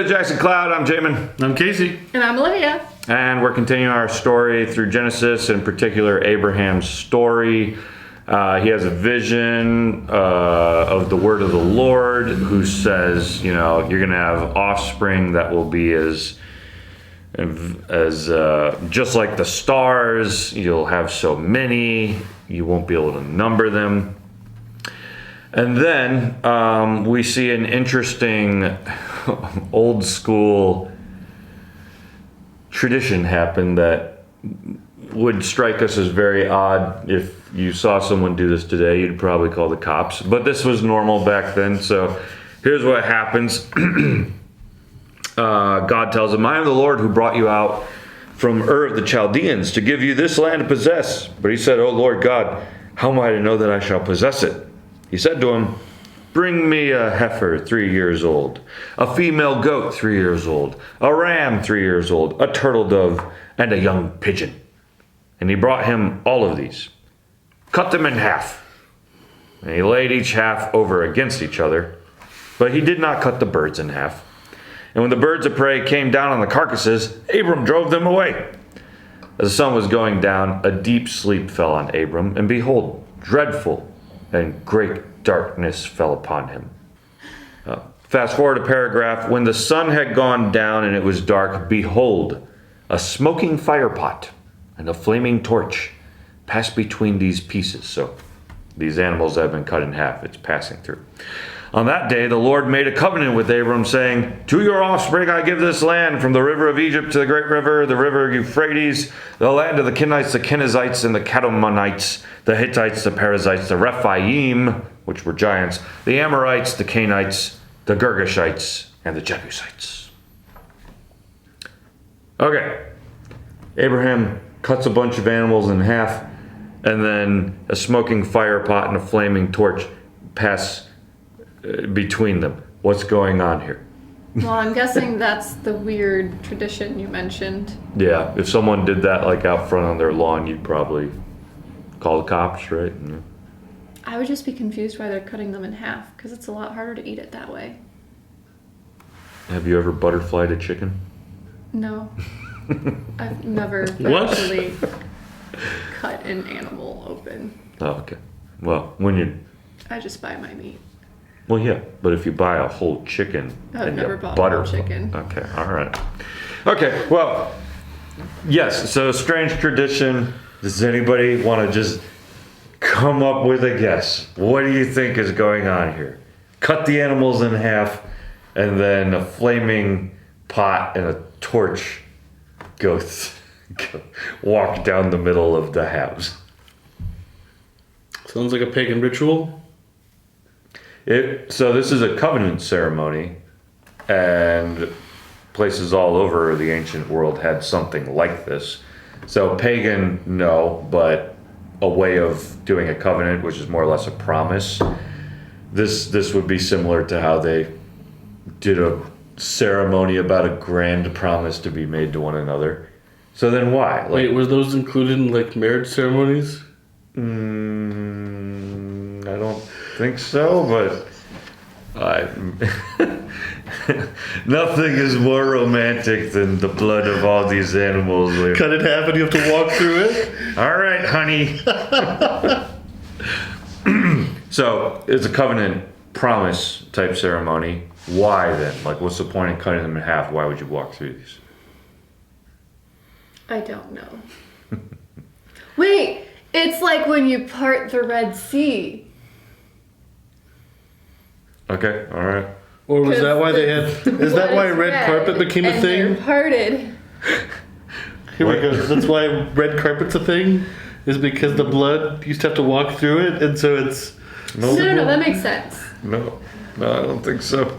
to Jackson Cloud. I'm Jamin. I'm Casey. And I'm Olivia. And we're continuing our story through Genesis, in particular Abraham's story. He has a vision of the word of the Lord, who says, you know, you're going to have offspring that will be as just like the stars. You'll have so many, you won't be able to number them. And then we see an interesting old school tradition happen that would strike us as very odd. If you saw someone do this today, you'd probably call the cops. But this was normal back then. So here's what happens. God tells him, I am the Lord who brought you out from Ur of the Chaldeans to give you this land to possess. But he said, O Lord God, how am I to know that I shall possess it? He said to him, bring me a heifer 3 years old, a female goat 3 years old, a ram 3 years old, a turtle dove, and a young pigeon. And he brought him all of these. Cut them in half. And he laid each half over against each other, but he did not cut the birds in half. And when the birds of prey came down on the carcasses, Abram drove them away. As the sun was going down, a deep sleep fell on Abram, and behold, dreadful and great darkness fell upon him. Fast forward a paragraph. When the sun had gone down and it was dark, behold, a smoking fire pot and a flaming torch passed between these pieces. So these animals that have been cut in half, it's passing through. On that day, the Lord made a covenant with Abram, saying, to your offspring I give this land, from the river of Egypt to the great river, the river Euphrates, the land of the Kenites, the Kenizzites, and the Kadmonites, the Hittites, the Perizzites, the Rephaim, which were giants, the Amorites, the Canaanites, the Girgashites, and the Jebusites. Okay. Abraham cuts a bunch of animals in half, and then a smoking fire pot and a flaming torch pass between them. What's going on here? Well, I'm guessing that's the weird tradition you mentioned. Yeah, if someone did that like out front on their lawn, you'd probably call the cops, right? Yeah. I would just be confused why they're cutting them in half, because it's a lot harder to eat it that way. Have you ever butterflied a chicken? No. I've never What? actually cut an animal open. Oh, okay. Well, when you... I just buy my meat. Well, yeah, but if you buy a whole chicken... I've and never you bought a whole chicken. Okay, all right. Okay, well, yes, so strange tradition. Does anybody want to just come up with a guess? What do you think is going on here? Cut the animals in half, and then a flaming pot and a torch go walk down the middle of the halves. Sounds like a pagan ritual. So this is a covenant ceremony, and places all over the ancient world had something like this. So pagan, no, but a way of doing a covenant, which is more or less a promise. This would be similar to how they did a ceremony about a grand promise to be made to one another. So then why? Wait, were those included in like marriage ceremonies? I don't think so, but nothing is more romantic than the blood of all these animals. Cut it in half and you have to walk through it? All right, honey. So it's a covenant promise type ceremony. Why then? Like, what's the point in cutting them in half? Why would you walk through these? I don't know. Wait, it's like when you part the Red Sea. Okay, all right. Or was that why they had... Is that why red carpet became a and thing? they're parted. Here we go. That's why red carpet's a thing? Is because the blood used to have to walk through it, and so it's... No, that makes sense. No, I don't think so.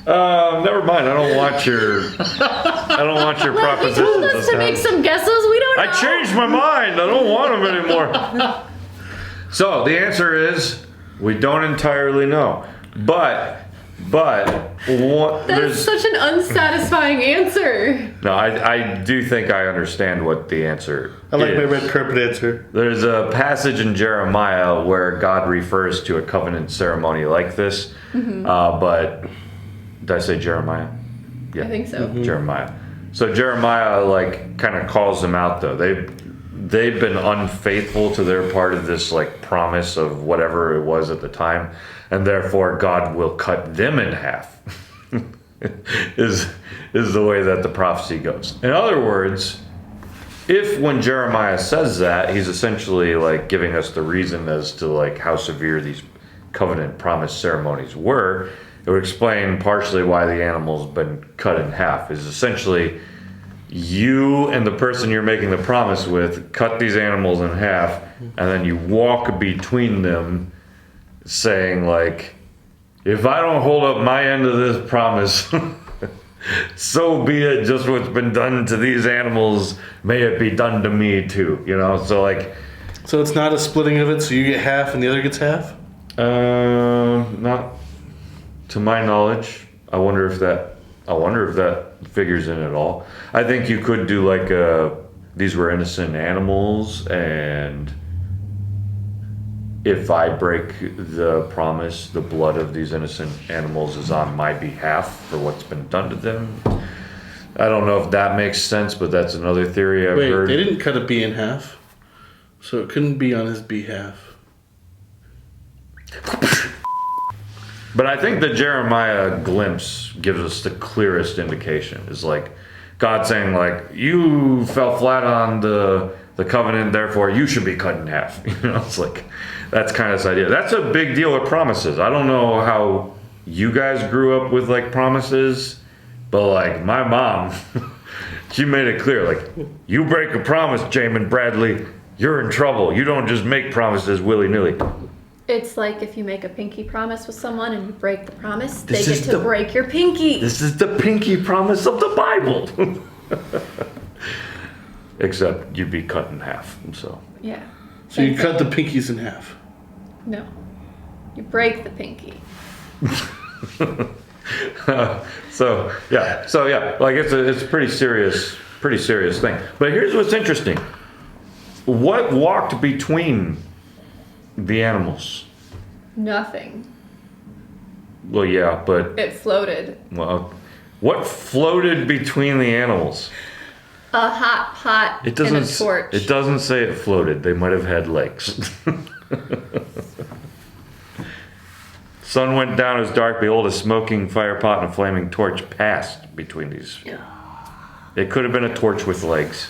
Never mind. I don't want your Like, you propositions. told us to make some guesses. We don't know. I changed my mind. I don't want them anymore. So the answer is we don't entirely know, but what, That's such an unsatisfying answer. no. I do think I understand what the answer I like my is. red carpet answer. There's a passage in Jeremiah where God refers to a covenant ceremony like this, but did I say Jeremiah? Yeah. I think so. Jeremiah. So Jeremiah like kind of calls them out though. They've been unfaithful to their part of this like promise of whatever it was at the time, and therefore God will cut them in half. is the way that the prophecy goes. In other words, if when Jeremiah says that, he's essentially like giving us the reason as to like how severe these covenant promise ceremonies were, it would explain partially why the animal's been cut in half. Is essentially you and the person you're making the promise with cut these animals in half, and then you walk between them saying like, if I don't hold up my end of this promise, so be it. Just what's been done to these animals, may it be done to me too. You know, so like, So it's not a splitting of it, so you get half and the other gets half? not to my knowledge. I wonder if that figures in at all. I think you could do like these were innocent animals, and if I break the promise, the blood of these innocent animals is on my behalf for what's been done to them. I don't know if that makes sense, but that's another theory I've Wait, heard. they didn't cut a bee in half, so it couldn't be on his behalf. But I think the Jeremiah glimpse gives us the clearest indication. Is like God saying like, you fell flat on the covenant, therefore you should be cut in half. You know, it's like, that's kind of this idea. That's a big deal with promises. I don't know how you guys grew up with like promises, but like my mom, she made it clear, like, you break a promise, Jamin Bradley, you're in trouble. You don't just make promises willy-nilly. It's like if you make a pinky promise with someone and you break the promise, This they is get to the- break your pinky. This is the pinky promise of the Bible. Except you'd be cut in half, so. Yeah. So you Same cut the thing. pinkies in half. No. You break the pinky. So yeah, like it's a pretty serious thing. But here's what's interesting. What walked between the animals? Nothing. Well, yeah, but It floated. well, what floated between the animals? A hot pot It doesn't. and a torch. It doesn't say it floated. They might have had legs. Sun went down, it was dark. Behold, a smoking fire pot and a flaming torch passed between these. It could have been a torch with legs.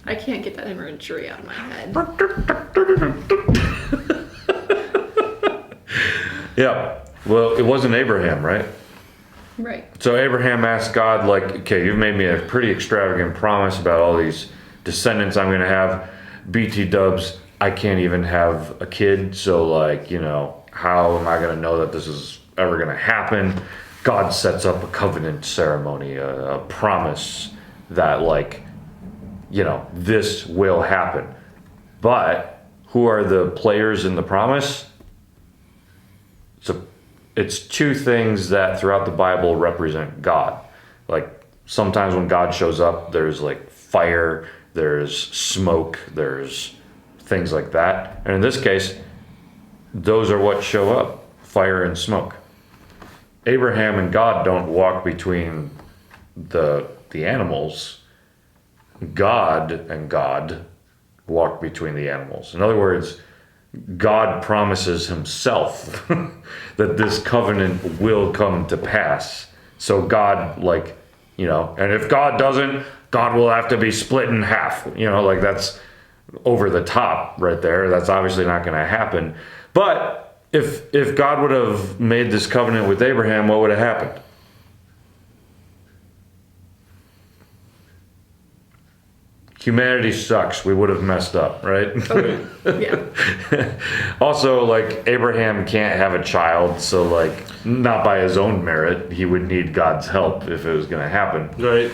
I can't get that imagery out of my head. Yeah. Well, it wasn't Abraham, right? Right. So Abraham asked God, like, okay, you've made me a pretty extravagant promise about all these descendants I'm going to have. BT dubs, I can't even have a kid. So, like, you know, how am I going to know that this is ever going to happen? God sets up a covenant ceremony, a promise that, like, you know, this will happen. But who are the players in the promise? It's two things that throughout the Bible represent God. Like sometimes when God shows up, there's like fire, there's smoke, there's things like that. And in this case, those are what show up, fire and smoke. Abraham and God don't walk between the animals. God and God walk between the animals. In other words, God promises himself that this covenant will come to pass. So God, like, you know, and if God doesn't, God will have to be split in half. You know, like that's over the top right there. That's obviously not going to happen. But if God would have made this covenant with Abraham, what would have happened? Humanity sucks. We would have messed up, right? Okay. Yeah. Also, like, Abraham can't have a child, so, like, not by his own merit. He would need God's help if it was going to happen. Right.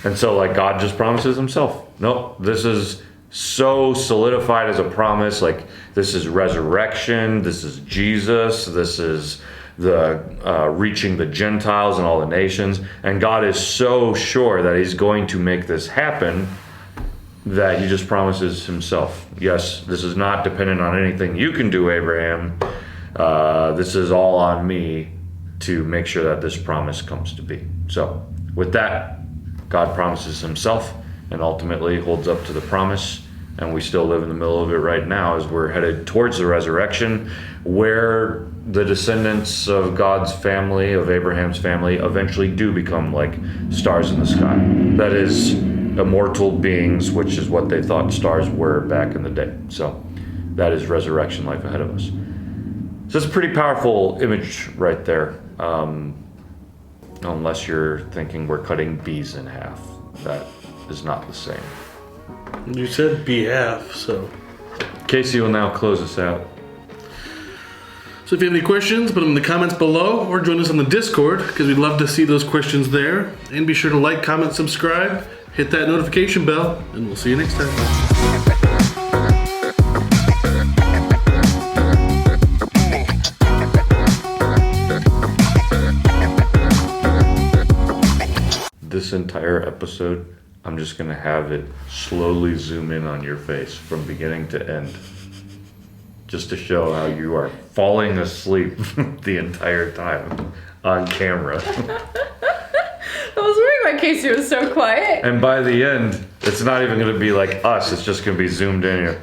And so, like, God just promises himself. Nope, this is so solidified as a promise. Like, this is resurrection. This is Jesus. This is the reaching the Gentiles and all the nations. And God is so sure that he's going to make this happen that he just promises himself. Yes, this is not dependent on anything you can do, Abraham. This is all on me. to make sure that this promise comes to be. So, with that, God promises himself and ultimately holds up to the promise. And we still live in the middle of it right now as we're headed towards the resurrection, where the descendants of God's family, of Abraham's family, eventually do become like stars in the sky. That is, immortal beings, which is what they thought stars were back in the day. So that is resurrection life ahead of us. So it's a pretty powerful image right there. Unless you're thinking we're cutting bees in half. That is not the same. You said behalf, so. Casey will now close us out. So if you have any questions, put them in the comments below or join us on the Discord because we'd love to see those questions there. And be sure to like, comment, subscribe, hit that notification bell, and we'll see you next time. This entire episode, I'm just going to have it slowly zoom in on your face from beginning to end. Just to show how you are falling asleep the entire time on camera. I was wondering why Casey was so quiet. And by the end, it's not even going to be like us, it's just going to be zoomed in.